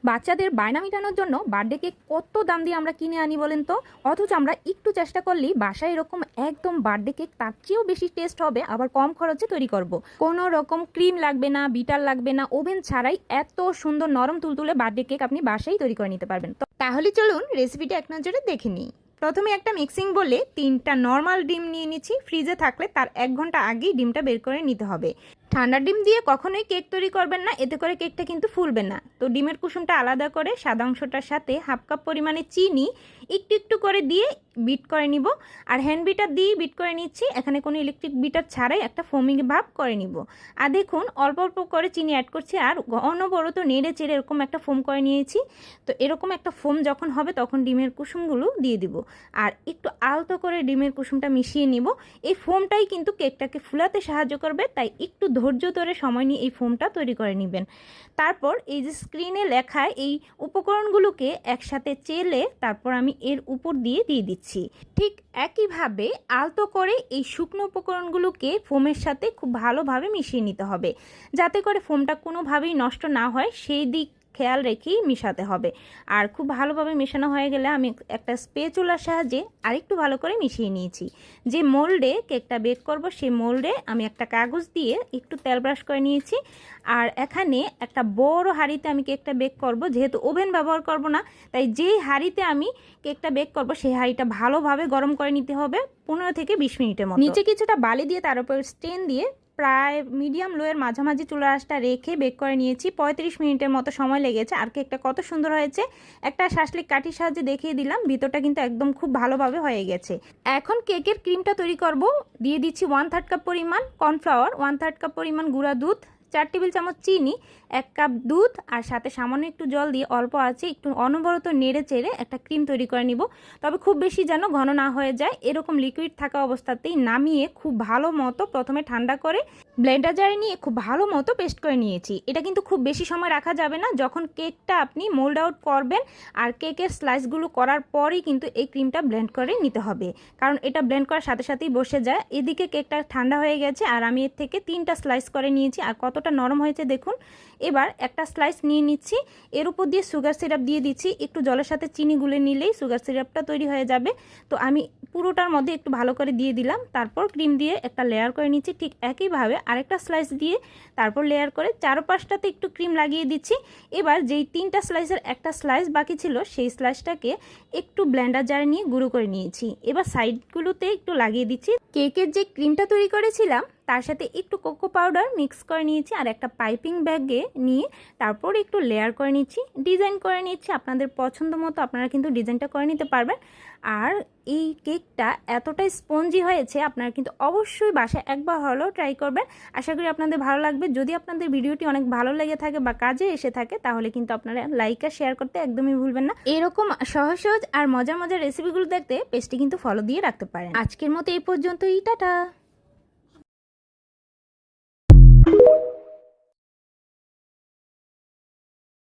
বাচ্চাদের বায়না মেটানোর জন্য বার্থডে কেক কত দাম দিয়ে আমরা কিনে আনি বলেন তো, অথচ আমরা একটু চেষ্টা করলেই বাসায় এরকম একদম বার্থডে কেক তার চেয়েও বেশি টেস্ট হবে, আবার কম খরচে তৈরি করব। কোনো রকম ক্রিম লাগবে না, বিটার লাগবে না, ওভেন ছাড়াই এত সুন্দর নরম তুলতুলে বার্থডে কেক আপনি বাসায় তৈরি করে নিতে পারবেন। তো তাহলে চলুন রেসিপিটা এক নজরে দেখে নিই। প্রথমে একটা মিক্সিং বলে 3টা নর্মাল ডিম নিয়ে নিচ্ছি। ফ্রিজে থাকলে তার 1 ঘন্টা আগেই ডিমটা বের করে নিতে হবে। ঠান্ডা ডিম দিয়ে কখনোই কেক তৈরি করবেন না, এতে করে কেকটা কিন্তু ফুলবে না। তো ডিমের কুসুমটা আলাদা করে সাদা অংশটার সাথে 1/2 কাপ পরিমাণে চিনি একটু একটু করে দিয়ে বিট করে নিব। আর হ্যান্ড বিটার দিয়ে বিট করে নিচ্ছি, এখানে কোনো ইলেকট্রিক বিটার ছাড়াই একটা ফোমিং ভাব করে নিব। আর দেখুন অল্প অল্প করে চিনি অ্যাড করছি আর অনবরত নেড়ে চেড়ে এরকম একটা ফোম করে নিয়েছি। তো এরকম একটা ফোম যখন হবে তখন ডিমের কুসুমগুলো দিয়ে দিব আর একটু আলতো করে ডিমের কুসুমটা মিশিয়ে নিব। এই ফোমটাই কিন্তু কেকটাকে ফুলাতে সাহায্য করবে, তাই একটু ধৈর্য ধরে সময় নিয়ে এই ফোমটা তৈরি করে নেবেন। তারপর এই যে স্ক্রিনে লেখা এই উপকরণগুলোকে একসাথে চেলে তারপর আমি এর উপর দিয়ে দিচ্ছি। ঠিক একইভাবে আলতো করে এই শুকনো উপকরণগুলোকে ফোমের সাথে খুব ভালোভাবে মিশিয়ে নিতে হবে, যাতে করে ফোমটা কোনোভাবেই নষ্ট না হয় সেই দিক খেয়াল রেখেই মেশাতে হবে। আর খুব ভালোভাবে মেশানো হয়ে গেলে আমি একটা স্প্যাচুলার সাহায্যে আরেকটু ভালো করে মিশিয়ে নিয়েছি। যে মোল্ডে কেকটা বেক করব সেই মোল্ডে আমি একটা কাগজ দিয়ে একটু তেল ব্রাশ করে নিয়েছি। আর এখানে একটা বড় হাঁড়িতে আমি কেকটা বেক করব, যেহেতু ওভেন ব্যবহার করব না, তাই যেই হাঁড়িতে আমি কেকটা বেক করব সেই হাঁড়িটা ভালোভাবে গরম করে নিতে হবে 15 থেকে 20 মিনিটের মতো। নিচে কিছুটা বালি দিয়ে তার উপর স্টেন দিয়ে প্রায় মিডিয়াম লোয়ের মাঝামাঝি চুলার আঁচটা রেখে বেক করে নিয়েছি। 35 মিনিটের মতো সময় লেগেছে। আর কেকটা কত সুন্দর হয়েছে, একটা শাসলিক কাঠির সাহায্যে দেখিয়ে দিলাম, ভিতরটা কিন্তু একদম খুব ভালোভাবে হয়ে গেছে। এখন কেকের ক্রিমটা তৈরি করব। দিয়ে দিচ্ছি 1/3 কাপ পরিমাণ কর্নফ্লাওয়ার, 1/3 কাপ পরিমাণ গুঁড়া দুধ, 4 টেবিল চামচ চিনি, 1 কাপ দুধ আর সাথে সামান্য একটু জল দিয়ে অল্প আছে একটু অনবরত নেড়ে চেড়ে একটা ক্রিম তৈরি করে নিব। তবে খুব বেশি যেন ঘন না হয়ে যায়, এরকম লিকুইড থাকা অবস্থাতেই নামিয়ে খুব ভালো মতো প্রথমে ঠান্ডা করে ব্লেন্ডার জারে নিয়ে খুব ভালো মতো পেস্ট করে নিয়েছি। এটা কিন্তু খুব বেশি সময় রাখা যাবে না, যখন কেকটা আপনি মোল্ড আউট করবেন আর কেকের স্লাইসগুলো করার পরেই কিন্তু এই ক্রিমটা ব্লেন্ড করে নিতে হবে, কারণ এটা ব্লেন্ড করার সাথে সাথেই বসে যায়। এদিকে কেকটা ঠান্ডা হয়ে গেছে আর আমি এর থেকে 3টা স্লাইস করে নিয়েছি আর কতটা নরম হয়েছে দেখুন। এবার একটা স্লাইস নিয়ে নিচ্ছি, এর উপর দিয়ে সুগার সিরাপ দিয়ে দিচ্ছি। একটু জলের সাথে চিনি গুলে নিলেই সুগার সিরাপটা তৈরি হয়ে যাবে। তো আমি পুরোটার মধ্যে একটু ভালো করে দিয়ে দিলাম, তারপর ক্রিম দিয়ে একটা লেয়ার করে নিচ্ছি। ঠিক একইভাবে আরেকটা স্লাইস দিয়ে তারপর লেয়ার করে চারপাশটাতে একটু ক্রিম লাগিয়ে দিচ্ছি। এবার যেই 3টা স্লাইসের একটা স্লাইস বাকি ছিল সেই স্লাইসটাকে একটু ব্লেন্ডার জারে নিয়ে গুঁড়ো করে নিয়েছি। এবার সাইডগুলোতে একটু লাগিয়ে দিচ্ছি। কেকের যে ক্রিমটা তৈরি করেছিলাম তার সাথে একটু কোকো পাউডার মিক্স করে নিয়েছি আর একটা পাইপিং ব্যাগে নিয়ে তারপর একটু লেয়ার করে নিচ্ছি, ডিজাইন করে নিচ্ছি। আপনাদের পছন্দ মতো আপনারা কিন্তু ডিজাইনটা করে নিতে পারবেন। আর এই কেকটা এতটাই স্পঞ্জি হয়েছে, আপনারা কিন্তু অবশ্যই বাসায় একবার হলেও ট্রাই করবেন। আশা করি আপনাদের ভালো লাগবে। যদি আপনাদের ভিডিওটি অনেক ভালো লেগে থাকে বা কাজে এসে থাকে তাহলে কিন্তু আপনারা লাইক আর শেয়ার করতে একদমই ভুলবেন না। এরকম সহজ সহজ আর মজার মজার রেসিপিগুলো দেখতে পেজটি কিন্তু ফলো দিয়ে রাখতে পারেন। আজকের মতো এই পর্যন্তই, টাটা।